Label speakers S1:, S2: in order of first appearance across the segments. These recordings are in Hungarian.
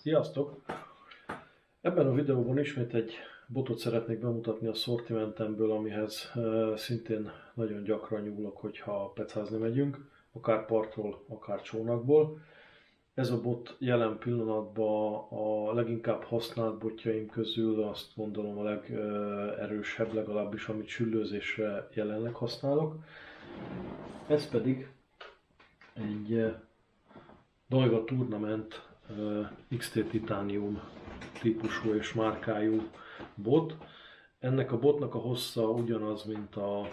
S1: Sziasztok! Ebben a videóban ismét egy botot szeretnék bemutatni a szortimentemből, amihez szintén nagyon gyakran nyúlok, hogyha pecázni megyünk, akár partról, akár csónakból. Ez a bot jelen pillanatban a leginkább használt botjaim közül azt gondolom a legerősebb, legalábbis amit süllőzésre jelenleg használok. Ez pedig egy Daiwa Tournament XT Titanium típusú és márkájú bot. Ennek a botnak a hossza ugyanaz, mint a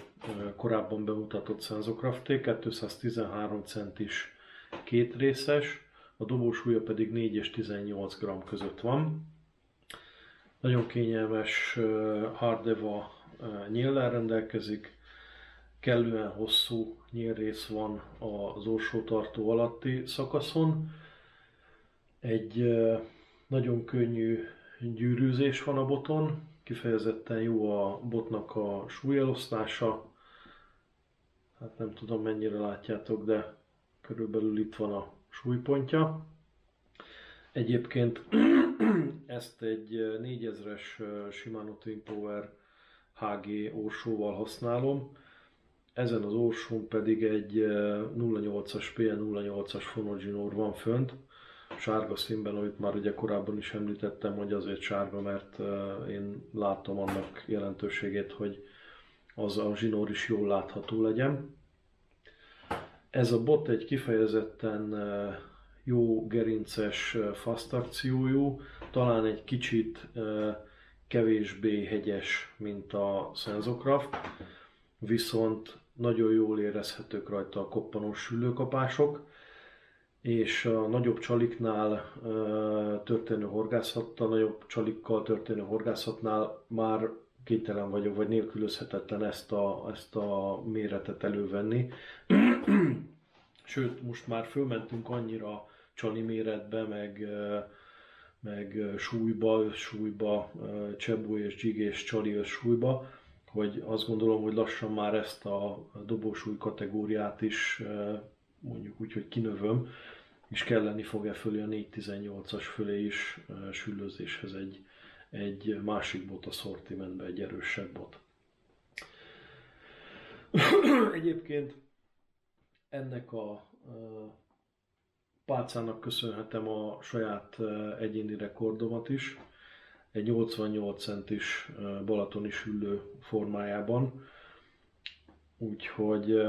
S1: korábban bemutatott Senzokrafté, 213 centis kétrészes, a dobósúlya pedig 4 és 18 g között van. Nagyon kényelmes Hardeva nyéllel rendelkezik, kellően hosszú nyílrész van az orsótartó alatti szakaszon. Egy nagyon könnyű gyűrűzés van a boton, kifejezetten jó a botnak a súlyelosztása. Hát nem tudom mennyire látjátok, de körülbelül itt van a súlypontja. Egyébként ezt egy 4000-es Shimano Twin Power HG orsóval használom. Ezen az orsón pedig egy 08-as PN08-as Fonogino van fönt, sárga színben, amit már ugye korábban is említettem, hogy azért sárga, mert én látom annak jelentőségét, hogy az a zsinór is jól látható legyen. Ez a bot egy kifejezetten jó gerinces fast akciójú, talán egy kicsit kevésbé hegyes, mint a Senzokraft, viszont nagyon jól érezhetők rajta a koppanós süllőkapások, és a nagyobb csaliknál történő horgászattal, nagyobb csalikkal történő horgászatnál már kénytelen vagyok, vagy nélkülözhetetlen ezt a méretet elővenni. Sőt, most már fölmentünk annyira csali méretbe, meg súlyba, összsúlyba, csebú és jig és csali összsúlyba, hogy azt gondolom, hogy lassan már ezt a dobósúly kategóriát is mondjuk úgy, hogy kinövöm, és kelleni fog fölé a 418-as fölé is süllőzéshez egy másik bot a szortimentben, egy erősebb bot. Egyébként ennek a pálcának köszönhetem a saját egyéni rekordomat is, egy 88 centis balatoni süllő formájában, úgyhogy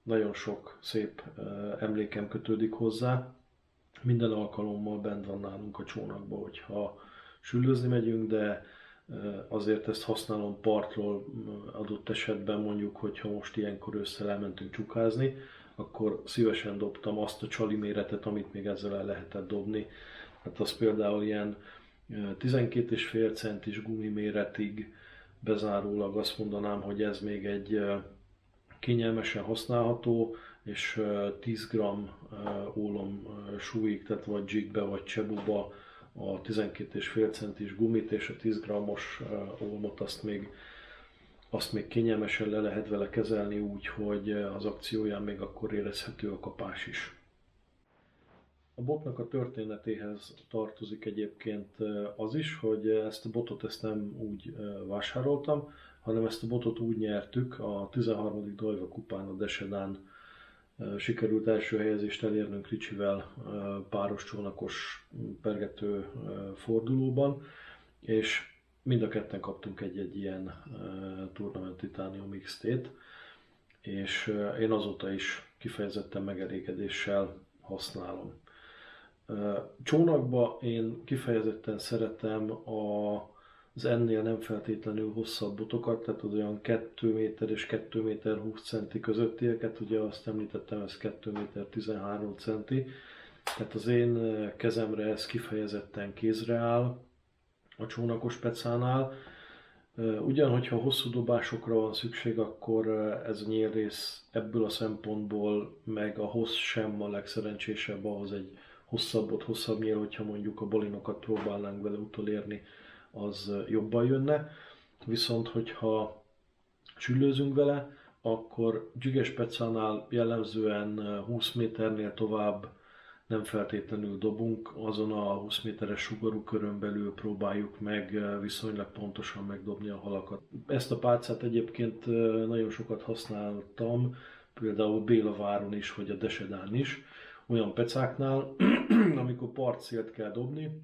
S1: nagyon sok szép emlékem kötődik hozzá. Minden alkalommal bent van nálunk a csónakban, hogyha süllőzni megyünk, de azért ezt használom partról, adott esetben mondjuk, hogyha most ilyenkor ősszel elmentünk csukázni, akkor szívesen dobtam azt a csali méretet, amit még ezzel el lehetett dobni. Hát az például ilyen 12,5 centis gumi méretig bezárólag azt mondanám, hogy ez még egy kényelmesen használható, és 10 g ólom súlyig, tehát vagy jigbe, vagy csebuba a 12,5 centis gumit és a 10 g-os ólmot azt még kényelmesen le lehet vele kezelni úgy, hogy az akcióján még akkor érezhető a kapás is. A botnak a történetéhez tartozik egyébként az is, hogy ezt a botot nem úgy vásároltam, hanem ezt a botot úgy nyertük, a 13. Daiwa kupán, a Desedán sikerült első helyezést elérnünk Ricsivel páros csónakos pergető fordulóban, és mind a ketten kaptunk egy ilyen Tournament Titanium XT-t, és én azóta is kifejezetten megelégedéssel használom. Csónakba én kifejezetten szeretem az ennél nem feltétlenül hosszabb botokat, tehát az olyan 2 méter és 2 méter 20 centi közöttieket, ugye azt említettem, ez 2 méter 13 centi, tehát az én kezemre ez kifejezetten kézre áll a csónakos pecánál. Ugyanhogyha hosszú dobásokra van szükség, akkor ez a nyílrész ebből a szempontból, meg a hossz sem a legszerencsésebb, ahhoz egy hosszabb nyíl, hogyha mondjuk a bolinokat próbálnánk vele utolérni, az jobban jönne. Viszont hogyha süllőzünk vele, akkor dzsiges pecánál jellemzően 20 méternél tovább nem feltétlenül dobunk, azon a 20 méteres sugarú körön belül próbáljuk meg viszonylag pontosan megdobni a halakat. Ezt a pálcát egyébként nagyon sokat használtam, például Bélaváron is, vagy a Desedán is, olyan pecáknál, amikor partcélt kell dobni,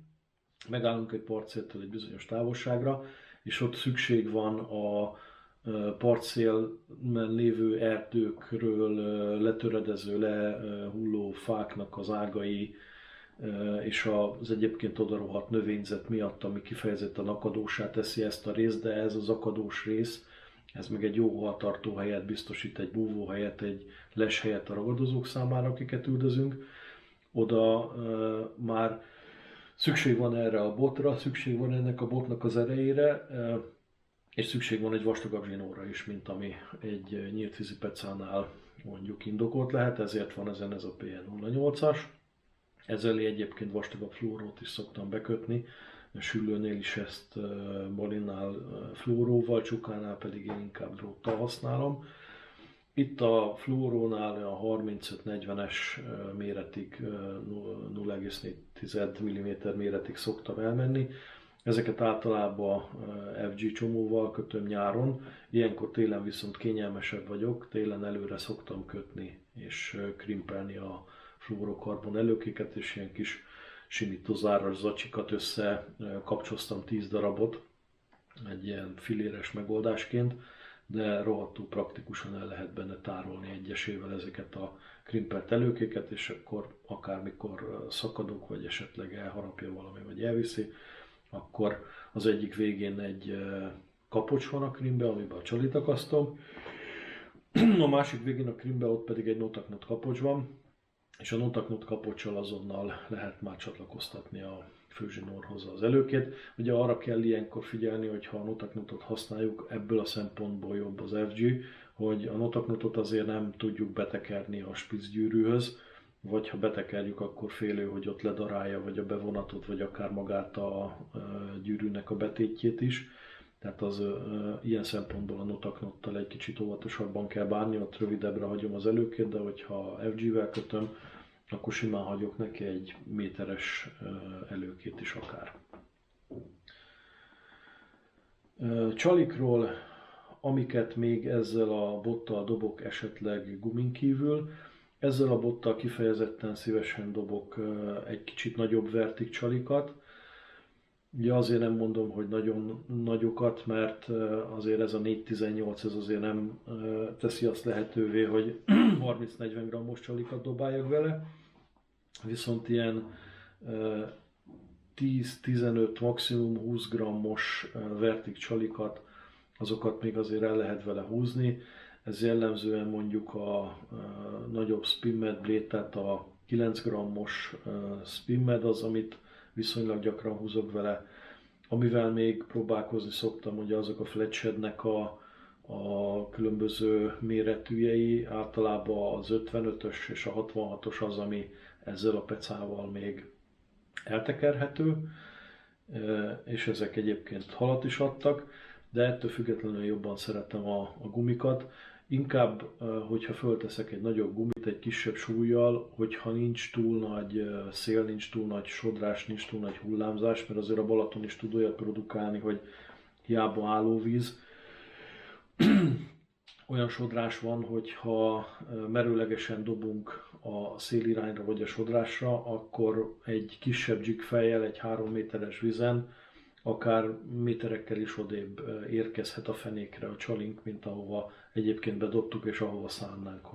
S1: megállunk egy partcéltől egy bizonyos távolságra, és ott szükség van a partszélben lévő erdőkről letöredező, lehulló fáknak az ágai és az egyébként odarohadt növényzet miatt, ami kifejezetten akadósá teszi ezt a részt, de ez az akadós rész, ez meg egy jó haltartó helyet biztosít, egy búvó helyet, egy les helyet a ragadozók számára, akiket üldözünk. Oda már szükség van erre a botra, szükség van ennek a botnak az erejére, és szükség van egy vastagabb zsinórra is, mint ami egy nyílt vízi pecánál mondjuk indokolt lehet, ezért van ezen ez a PN08-as. Ezzel egyébként vastagabb fluorót is szoktam bekötni, a süllőnél is ezt balinnál fluoróval, csukánál pedig én inkább dróttal használom. Itt a fluorónál a 35-40-es méretig, 0,4 mm méretig szoktam elmenni. Ezeket általában FG csomóval kötöm nyáron, ilyenkor télen viszont kényelmesebb vagyok, télen előre szoktam kötni és krimpelni a fluorokarbon előkéket, és ilyen kis simítózáras zacsikat össze kapcsoltam 10 darabot, egy ilyen filéres megoldásként, de rohadtul praktikusan el lehet benne tárolni egyesével ezeket a krimpelt előkéket, és akkor akármikor szakadok, vagy esetleg elharapja valami, vagy elviszi, akkor az egyik végén egy kapocs van a krimbe, amiben a csalit akasztom, a másik végén a krimbe ott pedig egy notaknot kapocs van, és a notaknot kapocsal azonnal lehet már csatlakoztatni a főzsinórhoz az előkét. Ugye arra kell ilyenkor figyelni, hogy ha a notaknotot használjuk, ebből a szempontból jobb az FG, hogy a notaknotot azért nem tudjuk betekerni a spitzgyűrűhöz, vagy ha betekerjük, akkor félő, hogy ott ledarálja vagy a bevonatot, vagy akár magát a gyűrűnek a betétjét is. Tehát az ilyen szempontból a notaknottal egy kicsit óvatosabban kell bánni, ott rövidebbre hagyom az előkét, de hogyha FG-vel kötöm, akkor simán hagyok neki egy méteres előkét is akár. Csalikról, amiket még ezzel a bottal dobok esetleg gumin kívül, ezzel a bottal kifejezetten szívesen dobok egy kicsit nagyobb vertik csalikat. Ugye azért nem mondom, hogy nagyon nagyokat, mert azért ez a 418 ez azért nem teszi azt lehetővé, hogy 30-40 grammos csalikat dobáljak vele. Viszont ilyen 10-15, maximum 20 grammos vertik csalikat, azokat még azért el lehet vele húzni. Ez jellemzően mondjuk a nagyobb spinmed blade, tehát a 9 grammos spinmed az, amit viszonylag gyakran húzok vele. Amivel még próbálkozni szoktam, ugye azok a fletchednek a különböző méretűjei, általában az 55-ös és a 66-os az, ami ezzel a pecával még eltekerhető, és ezek egyébként halat is adtak, de ettől függetlenül jobban szeretem a gumikat. Inkább, hogyha fölteszek egy nagyobb gumit egy kisebb súlyjal, hogyha nincs túl nagy szél, nincs túl nagy sodrás, nincs túl nagy hullámzás, mert azért a Balaton is tud olyat produkálni, hogy hiába állóvíz, olyan sodrás van, hogyha merőlegesen dobunk a szélirányra vagy a sodrásra, akkor egy kisebb jigfejjel, egy 3 méteres vízen, akár méterekkel is odébb érkezhet a fenékre a csalink, mint ahova egyébként bedobtuk, és ahova szánnánk,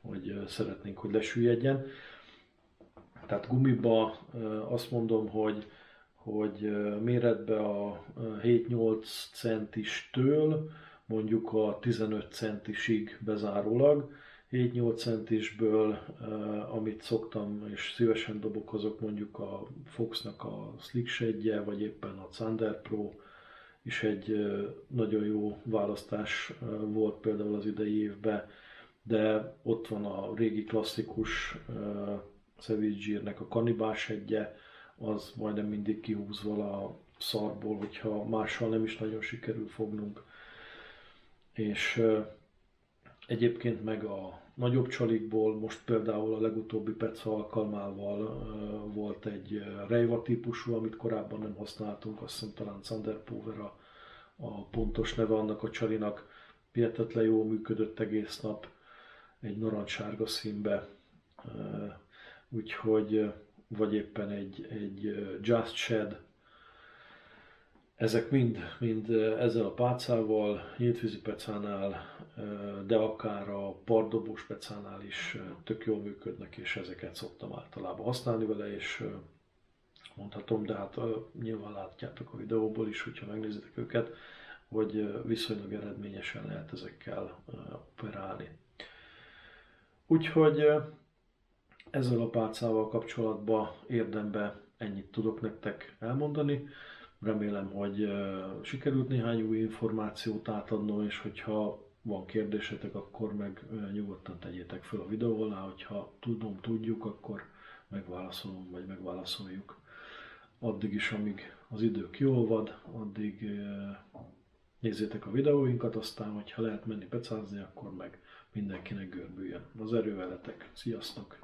S1: hogy szeretnénk, hogy lesüllyedjen. Tehát gumiba azt mondom, hogy méretbe a 7-8 centistől mondjuk a 15 centisig bezárólag. 7-8 centisből, amit szoktam és szívesen dobok, azok mondjuk a Foxnak a Slick Shade-je, vagy éppen a Thunder Pro is egy nagyon jó választás volt például az idei évben, de ott van a régi klasszikus Savage Gear-nek a Cannibal Shade-je, az majdnem mindig kihúz vala szarból, hogyha mással nem is nagyon sikerül fognunk. És Egyébként meg a nagyobb csalikból, most például a legutóbbi Peca alkalmával volt egy Reiva típusú, amit korábban nem használtunk, azt hiszem talán Thunderpower a pontos neve annak a csalinak. Hihetetlen jól működött egész nap, egy narancssárga színbe, úgyhogy vagy éppen egy Just Shed. Ezek mind ezzel a pálcával, nyíltvízi pecánál, de akár a pardobós pecánál is tök jól működnek, és ezeket szoktam általában használni vele, és mondhatom, de hát nyilván látjátok a videóból is, hogyha megnézitek őket, hogy viszonylag eredményesen lehet ezekkel operálni. Úgyhogy ezzel a pálcával kapcsolatban érdemben ennyit tudok nektek elmondani. Remélem, hogy sikerült néhány új információt átadnom, és hogyha van kérdésetek, akkor meg nyugodtan tegyétek fel a videó alá, hogyha tudjuk, akkor megválaszolom, vagy megválaszoljuk. Addig is, amíg az idők jól vad, addig nézzétek a videóinkat, aztán, hogyha lehet menni pecázni, akkor meg mindenkinek görbüljön. Az erő veletek. Sziasztok!